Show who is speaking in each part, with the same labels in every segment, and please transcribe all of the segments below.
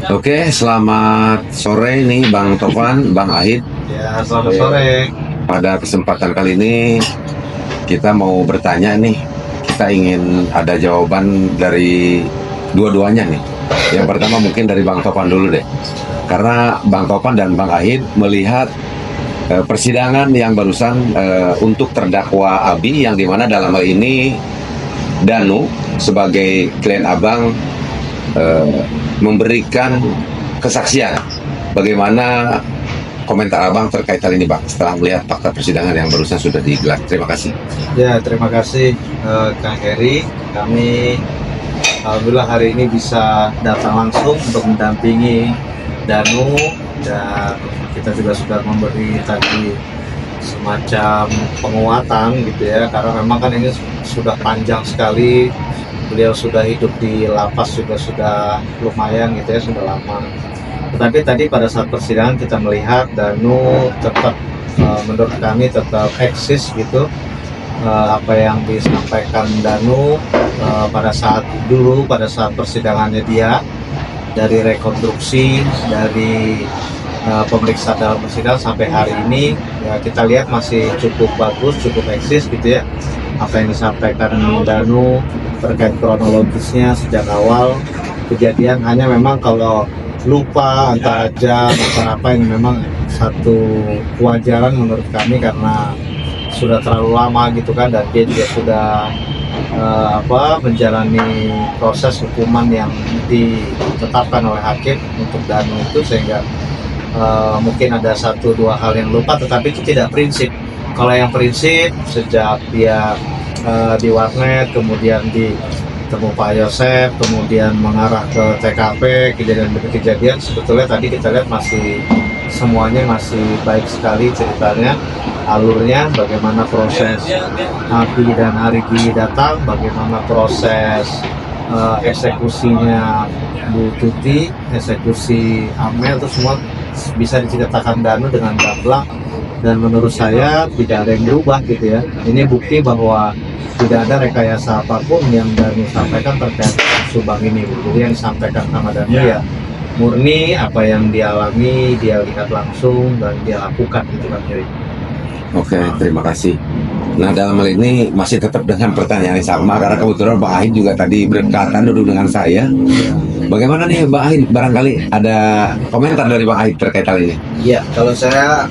Speaker 1: Oke, selamat sore nih Bang Tovan, Bang Ahid.
Speaker 2: Ya, selamat sore.
Speaker 1: Pada kesempatan kali ini kita mau bertanya nih. Kita ingin ada jawaban dari dua-duanya nih. Yang pertama mungkin dari Bang Tovan dulu deh. Karena Bang Tovan dan Bang Ahid melihat persidangan yang barusan untuk terdakwa Abi, yang dimana dalam hal ini Danu sebagai klien Abang memberikan kesaksian. Bagaimana komentar Abang terkait hal ini, Bang, setelah melihat fakta persidangan yang barusan sudah digelar? Terima kasih.
Speaker 2: Ya, terima kasih Kang Heri. Kami alhamdulillah hari ini bisa datang langsung untuk mendampingi Danu, dan kita juga sudah memberi tadi semacam penguatan gitu ya, karena memang kan ini sudah panjang sekali. Beliau sudah hidup di lapas juga sudah lumayan gitu ya, sudah lama. Tetapi tadi pada saat persidangan kita melihat Danu tetap menurut kami tetap eksis gitu. Apa yang disampaikan Danu pada saat persidangannya dia, dari rekonstruksi, dari pemeriksaan dalam persidangan sampai hari ini ya, kita lihat masih cukup bagus, cukup eksis gitu ya. Apa yang disampaikan Danu terkait kronologisnya sejak awal kejadian, hanya memang kalau lupa antara jam atau apa, yang memang satu kewajaran menurut kami karena sudah terlalu lama gitu kan, dan dia juga sudah menjalani proses hukuman yang ditetapkan oleh hakim untuk Danu itu, sehingga mungkin ada satu dua hal yang lupa, tetapi itu tidak prinsip. Kalau yang prinsip sejak dia di warnet, kemudian ditemu Pak Yosef, kemudian mengarah ke TKP, kejadian demi kejadian, sebetulnya tadi kita lihat masih semuanya masih baik sekali ceritanya, alurnya, bagaimana proses Abi dan Arigi datang, bagaimana proses eksekusinya Bu Tuti, eksekusi Amel, itu semua bisa diceritakan Danu dengan gamblang, dan menurut saya tidak ada yang berubah gitu ya. Ini bukti bahwa tidak ada rekayasa apapun yang Danu sampaikan terkait Subang ini. Jadi yang disampaikan sama Danu ya murni apa yang dia alami, dia lihat langsung dan dia lakukan gitu kan.
Speaker 1: Oke, terima kasih. Nah, dalam hal ini masih tetap dengan pertanyaan yang sama, karena kebetulan Bang Ahid juga tadi berdekatan duduk dengan saya. Bagaimana nih Bang Ahid, barangkali ada komentar dari Bang Ahid terkait hal ini?
Speaker 3: Ya, kalau saya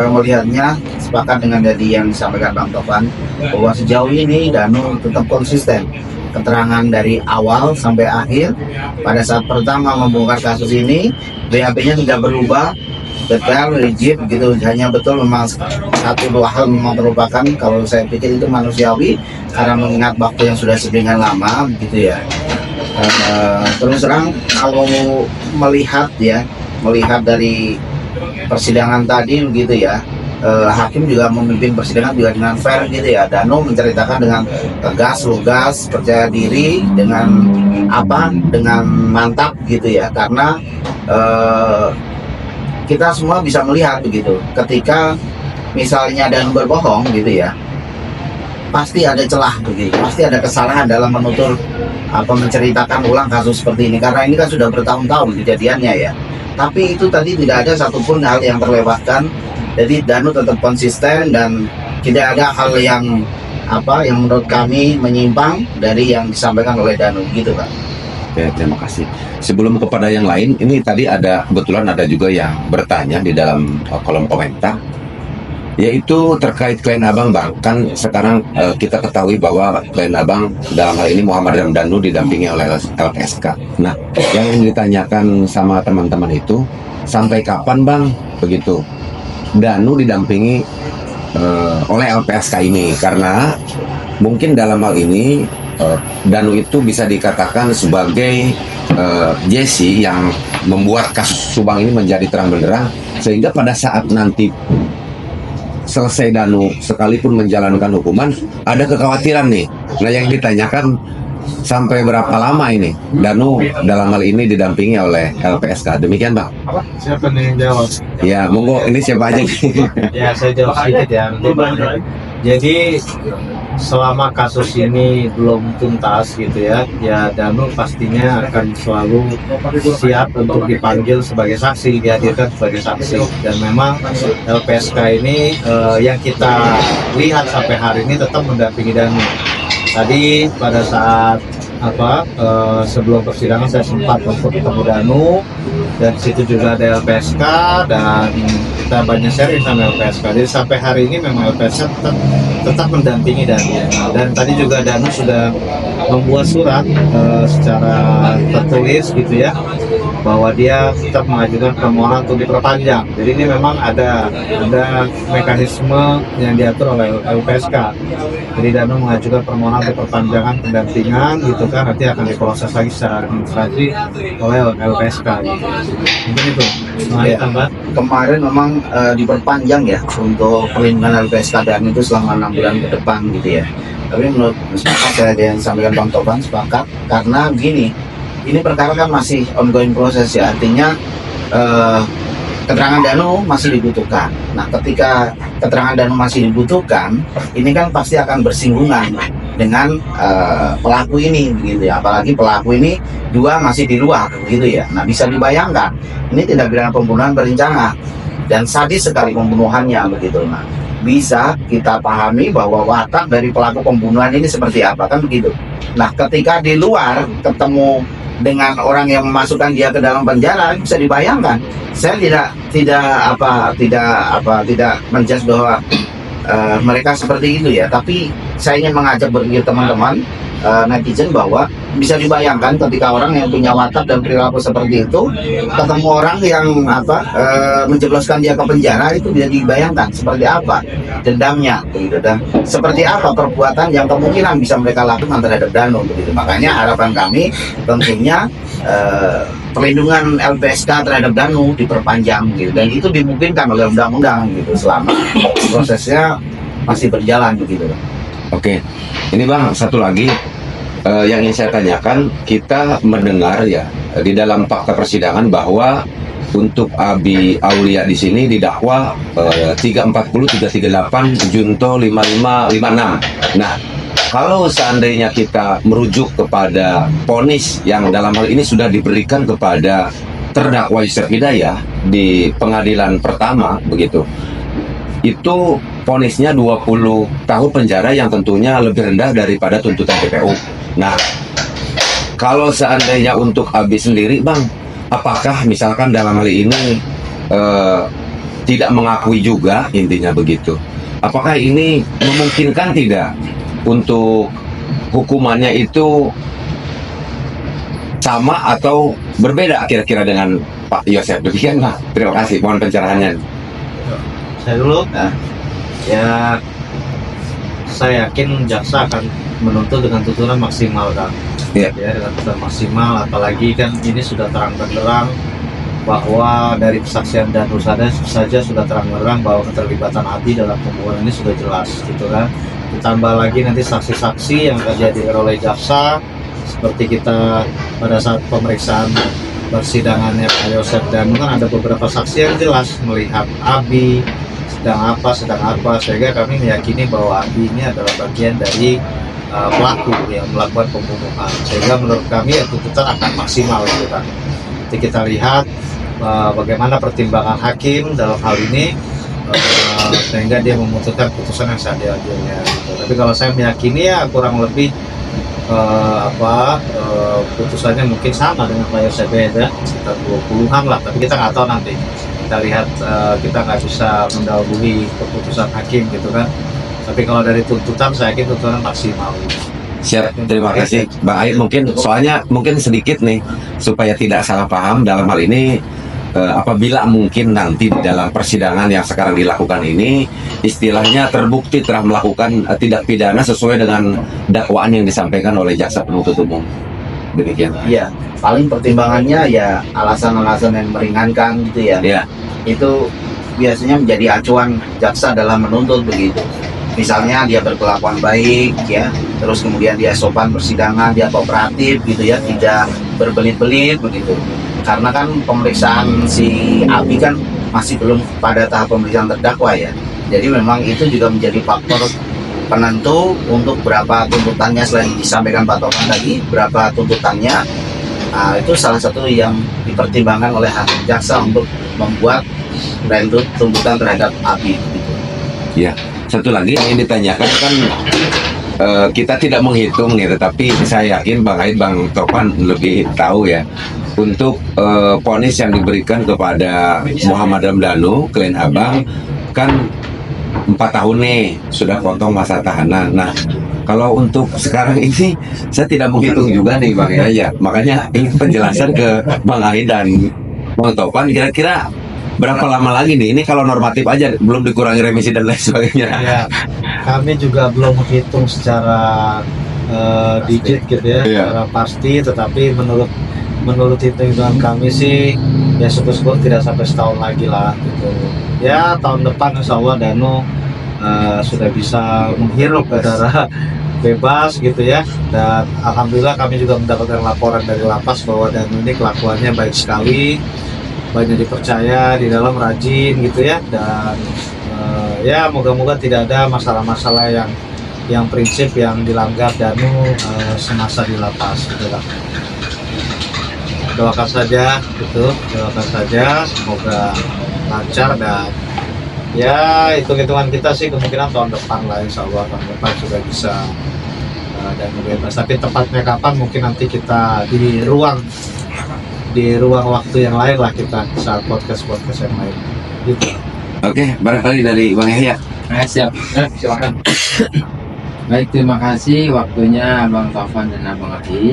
Speaker 3: melihatnya sepakat dengan tadi yang disampaikan Bang Tovan, bahwa sejauh ini Danu tetap konsisten. Keterangan dari awal sampai akhir, pada saat pertama membongkar kasus ini, BAP-nya tidak berubah, detail, rigid gitu, hanya betul memang satu dua hal memang merupakan, kalau saya pikir itu manusiawi, karena mengingat waktu yang sudah sedemikian lama gitu ya. Terus terang kalau melihat dari persidangan tadi begitu ya, hakim juga memimpin persidangan juga dengan fair gitu ya. Danu menceritakan dengan tegas, lugas, percaya diri, dengan mantap gitu ya, karena kita semua bisa melihat begitu, ketika misalnya Danu berbohong gitu ya, pasti ada celah begitu, pasti ada kesalahan dalam menutur menceritakan ulang kasus seperti ini, karena ini kan sudah bertahun-tahun kejadiannya ya. Tapi itu tadi tidak ada satupun hal yang terlewatkan. Jadi Danu tetap konsisten dan tidak ada hal yang menurut kami menyimpang dari yang disampaikan oleh Danu gitu kan.
Speaker 1: Oke, terima kasih. Sebelum kepada yang lain, ini tadi kebetulan ada juga yang bertanya di dalam kolom komentar, yaitu terkait klien Abang, Bang. Kan sekarang kita ketahui bahwa klien Abang dalam hal ini Muhammad Ramdhanu didampingi oleh LPSK. Nah, yang ditanyakan sama teman-teman itu, sampai kapan Bang begitu Danu didampingi oleh LPSK ini? Karena mungkin dalam hal ini Danu itu bisa dikatakan sebagai Jesse yang membuat kasus Subang ini menjadi terang benderang, sehingga pada saat nanti selesai Danu sekalipun menjalankan hukuman, ada kekhawatiran nih. Nah, yang ditanyakan sampai berapa lama ini Danu dalam hal ini didampingi oleh LPSK? Demikian Bang.
Speaker 2: Siapa nih yang jawab?
Speaker 1: Ya, monggo, ini siapa aja?
Speaker 2: Ya, saya jawab sedikit ya, nanti Bang Jadi selama kasus ini belum tuntas gitu ya, ya Danu pastinya akan selalu siap untuk dipanggil sebagai saksi, dihadirkan sebagai saksi. Dan memang LPSK ini yang kita lihat sampai hari ini tetap mendampingi Danu. Tadi pada saat sebelum persidangan saya sempat untuk ketemu Danu, dan situ juga ada LPSK, dan kita banyak sharing sama LPSK. Jadi sampai hari ini memang LPSK tetap mendampingi Danu. Dan tadi juga Danu sudah membuat surat secara tertulis gitu ya, bahwa dia tetap mengajukan permohonan untuk diperpanjang. Jadi ini memang ada mekanisme yang diatur oleh LPSK. Jadi Danu mengajukan permohonan untuk perpanjangan pendampingan gitu kan, nanti akan diproses lagi secara administrasi oleh LPSK gitu. Mungkin itu.
Speaker 3: Ya. Kemarin memang diperpanjang ya untuk perlindungan LPSK dan itu selama 6 bulan ke depan gitu ya. Tapi menurut sepakat saya yang disampaikan Bang Topan, sepakat karena gini, ini perkara kan masih ongoing proses ya, artinya keterangan Danu masih dibutuhkan. Nah, ketika keterangan Danu masih dibutuhkan, ini kan pasti akan bersinggungan dengan pelaku ini, begitu ya. Apalagi pelaku ini dua masih di luar, begitu ya. Nah, bisa dibayangkan, ini tindak pidana pembunuhan berencana dan sadis sekali pembunuhannya, begitu. Nah, bisa kita pahami bahwa watak dari pelaku pembunuhan ini seperti apa, kan begitu. Nah, ketika di luar ketemu dengan orang yang memasukkan dia ke dalam penjara, bisa dibayangkan. Saya tidak menjudge bahwa mereka seperti itu ya, tapi saya ingin mengajak berpikir teman-teman netizen bahwa bisa dibayangkan ketika orang yang punya watak dan perilaku seperti itu ketemu orang yang menjebloskan dia ke penjara, itu bisa dibayangkan seperti apa dendamnya begitu, dan seperti apa perbuatan yang kemungkinan bisa mereka lakukan terhadap Danu begitu. Makanya harapan kami tentunya perlindungan LPSK terhadap Danu diperpanjang gitu, dan itu dimungkinkan oleh undang-undang gitu selama prosesnya masih berjalan begitu.
Speaker 1: Oke, ini Bang, satu lagi yang ingin saya tanyakan. Kita mendengar ya di dalam fakta persidangan bahwa untuk Abi Aulia di sini didakwa 340, 338, Junto 55, 56. Nah, kalau seandainya kita merujuk kepada vonis yang dalam hal ini sudah diberikan kepada terdakwa Yusef Hidayah di pengadilan pertama begitu, itu vonisnya 20 tahun penjara yang tentunya lebih rendah daripada tuntutan TPU. Nah, kalau seandainya untuk Abi sendiri Bang, apakah misalkan dalam hal ini tidak mengakui juga, intinya begitu, apakah ini memungkinkan tidak untuk hukumannya itu sama atau berbeda kira-kira dengan Pak Yosef? Demikianlah, terima kasih, mohon pencerahannya.
Speaker 2: Saya dulu, ya saya yakin jaksa akan menuntut dengan tuntutan maksimal kan,
Speaker 1: ya
Speaker 2: dengan tuntutan maksimal, apalagi kan ini sudah terang benderang bahwa dari kesaksian Danu saja sudah terang benderang bahwa keterlibatan Abi dalam pembunuhan ini sudah jelas gitu kan. Ditambah lagi nanti saksi-saksi yang akan dihadirkan oleh jaksa, seperti kita pada saat pemeriksaan persidangannya Pak Yosef Danu kan ada beberapa saksi yang jelas melihat Abi sedang apa, sehingga kami meyakini bahwa Abi ini adalah bagian dari pelaku yang melakukan pembunuhan, sehingga menurut kami tuntutan akan maksimal gitu kan. Nanti kita lihat bagaimana pertimbangan hakim dalam hal ini sehingga dia memutuskan putusan yang seadil-adilnya gitu. Tapi kalau saya meyakini ya kurang lebih putusannya mungkin sama dengan Pak Yosef ya, sekitar 20-an lah, tapi kita nggak tahu nanti. Kita lihat, kita nggak bisa mendahului keputusan hakim gitu kan. Tapi kalau dari tuntutan, saya yakin tuntutan maksimal.
Speaker 1: Siap, terima kasih Bang Ait. Mungkin soalnya sedikit nih supaya tidak salah paham dalam hal ini, apabila mungkin nanti di dalam persidangan yang sekarang dilakukan ini istilahnya terbukti telah melakukan tindak pidana sesuai dengan dakwaan yang disampaikan oleh jaksa penuntut umum. Demikian.
Speaker 3: Iya, paling pertimbangannya ya alasan-alasan yang meringankan gitu ya.
Speaker 1: Ya.
Speaker 3: Itu biasanya menjadi acuan jaksa dalam menuntut begitu. Misalnya dia berkelakuan baik ya, terus kemudian dia sopan persidangan, dia kooperatif gitu ya, tidak berbelit-belit begitu. Karena kan pemeriksaan si Abi kan masih belum pada tahap pemeriksaan terdakwa ya. Jadi memang itu juga menjadi faktor penentu untuk berapa tuntutannya selain disampaikan Pak Topan tadi, berapa tuntutannya. Nah, itu salah satu yang dipertimbangkan oleh hakim jaksa untuk membuat tuntutan terhadap ABI. Gitu.
Speaker 1: Ya, satu lagi yang ditanyakan kan kita tidak menghitung ya, tetapi saya yakin Bang Ait, Bang Topan lebih tahu ya. Untuk vonis yang diberikan kepada Muhammad Ramdhanu, klien Abang, kan 4 tahun nih sudah potong masa tahanan. Nah, kalau untuk sekarang ini saya tidak menghitung juga nih Bang ya. Makanya ingin penjelasan ke Bang Ait dan Bang Topan, kira-kira berapa lama lagi nih? Ini kalau normatif aja, belum dikurangi remisi dan lain sebagainya.
Speaker 2: Ya, kami juga belum menghitung secara digit gitu ya, secara pasti. Tetapi menurut hitungan kami sih, ya syukur-syukur tidak sampai setahun lagi lah gitu. Ya tahun depan insya Allah Danu sudah bisa menghirup udara bebas gitu ya. Dan alhamdulillah kami juga mendapatkan laporan dari lapas bahwa Danu ini kelakuannya baik sekali, banyak dipercaya, di dalam rajin gitu ya. Dan ya moga-moga tidak ada masalah-masalah yang prinsip yang dilanggar Danu semasa di lapas gitu lah. Doakan saja gitu, doakan saja semoga lancar. Dan ya hitung-hitungan kita sih kemungkinan tahun depan lah, insya Allah tahun depan sudah bisa dan bebas. Tapi tepatnya kapan mungkin nanti kita di ruang waktu yang lain lah, kita saat podcast yang lain gitu.
Speaker 1: Oke, barangkali dari Bang Yahya.
Speaker 4: Siap. Silakan. Baik, terima kasih waktunya Abang Topan dan Abang Adi.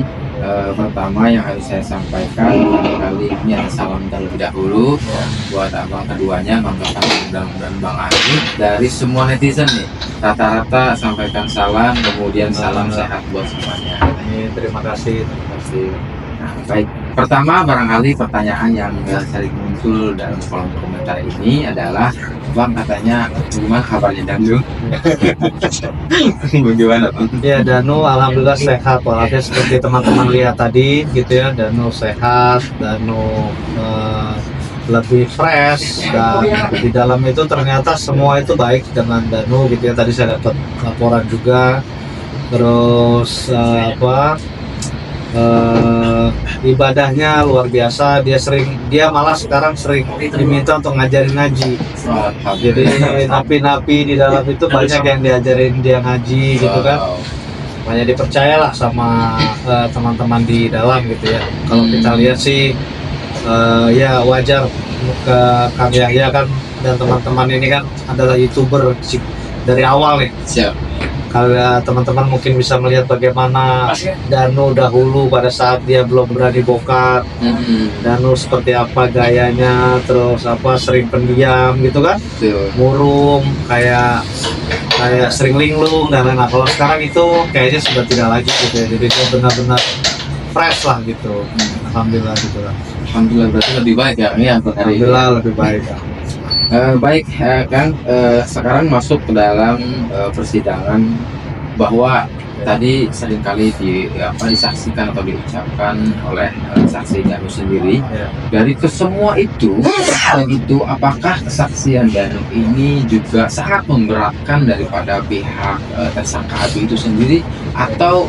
Speaker 4: Pertama yang harus saya sampaikan, kali ini ada salam terlebih dahulu buat abang keduanya, Bang Topan dan Bang Adi. Dari semua netizen nih, rata-rata sampaikan salam, kemudian salam sehat buat semuanya.
Speaker 2: Terima kasih.
Speaker 4: Nah, baik. Pertama, barangkali pertanyaan yang sering muncul dalam kolom komentar ini adalah, Bang, katanya gimana kabarnya Danu? Bagaimana Bang?
Speaker 2: Ya, Danu alhamdulillah sehat walaupun seperti teman-teman lihat tadi gitu ya. Danu sehat, Danu lebih fresh, dan di dalam itu ternyata semua itu baik dengan Danu gitu ya. Tadi saya dapat laporan juga, terus ibadahnya luar biasa. Dia malah sekarang sering diminta untuk ngajarin ngaji. Jadi napi-napi di dalam itu banyak yang diajarin dia ngaji gitu kan. Banyak dipercayalah sama teman-teman di dalam gitu ya. Kalau kita lihat sih ya wajar ke Kang Yahya kan dan teman-teman ini kan adalah YouTuber dari awal nih.
Speaker 4: Siap.
Speaker 2: Kalau teman-teman mungkin bisa melihat bagaimana Danu dahulu pada saat dia belum berani bokap, Danu seperti apa gayanya, terus sering pendiam gitu kan, murung, kayak sering linglung dan lain-lain. Kalau sekarang itu kayaknya sudah tidak lagi gitu ya, jadi dia benar-benar fresh lah gitu. Alhamdulillah gitu lah.
Speaker 4: Alhamdulillah, berarti lebih baik ya?
Speaker 2: Alhamdulillah lebih baik ya.
Speaker 4: Baik, Kang, sekarang masuk ke dalam persidangan, bahwa tadi seringkali disaksikan atau diucapkan oleh saksi Danu sendiri. Dari kesemua itu, apakah kesaksian Danu ini juga sangat memberatkan daripada pihak tersangka Abi itu sendiri, atau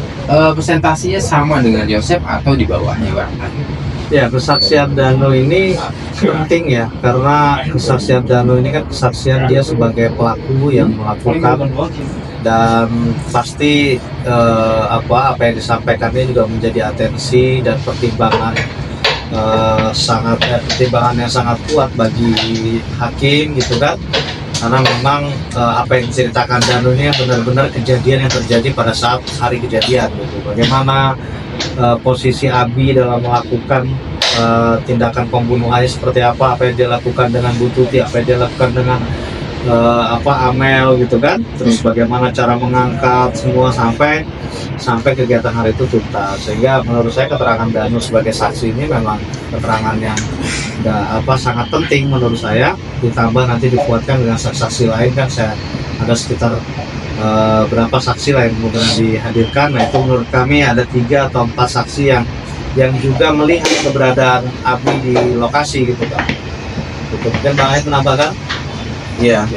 Speaker 4: presentasinya sama dengan Yosep atau di bawahnya barangkali?
Speaker 2: Ya, kesaksian Danu ini penting ya, karena kesaksian Danu ini kan kesaksian dia sebagai pelaku yang melakukan, dan pasti apa yang disampaikannya juga menjadi atensi dan pertimbangan pertimbangan yang sangat kuat bagi hakim gitu kan. Karena memang apa yang diceritakan Danu ini benar-benar kejadian yang terjadi pada saat hari kejadian gitu. Bagaimana posisi Abi dalam melakukan tindakan pembunuhannya seperti apa yang dia lakukan dengan Bu Tuti, apa yang dia lakukan dengan Amel gitu kan. Terus bagaimana cara mengangkat semua sampai kegiatan hari itu tuntas. Sehingga menurut saya keterangan Danu sebagai saksi ini memang keterangan yang sangat penting menurut saya. Ditambah nanti dikuatkan dengan saksi lain kan, saya ada sekitar berapa saksi lain kemudian dihadirkan. Nah, itu menurut kami ada 3 atau 4 saksi yang juga melihat keberadaan Abi di lokasi gitu kan. Mungkin Bang Ait menambahkan?
Speaker 3: Iya,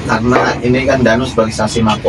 Speaker 3: karena ini kan Danu sebagai saksi mako.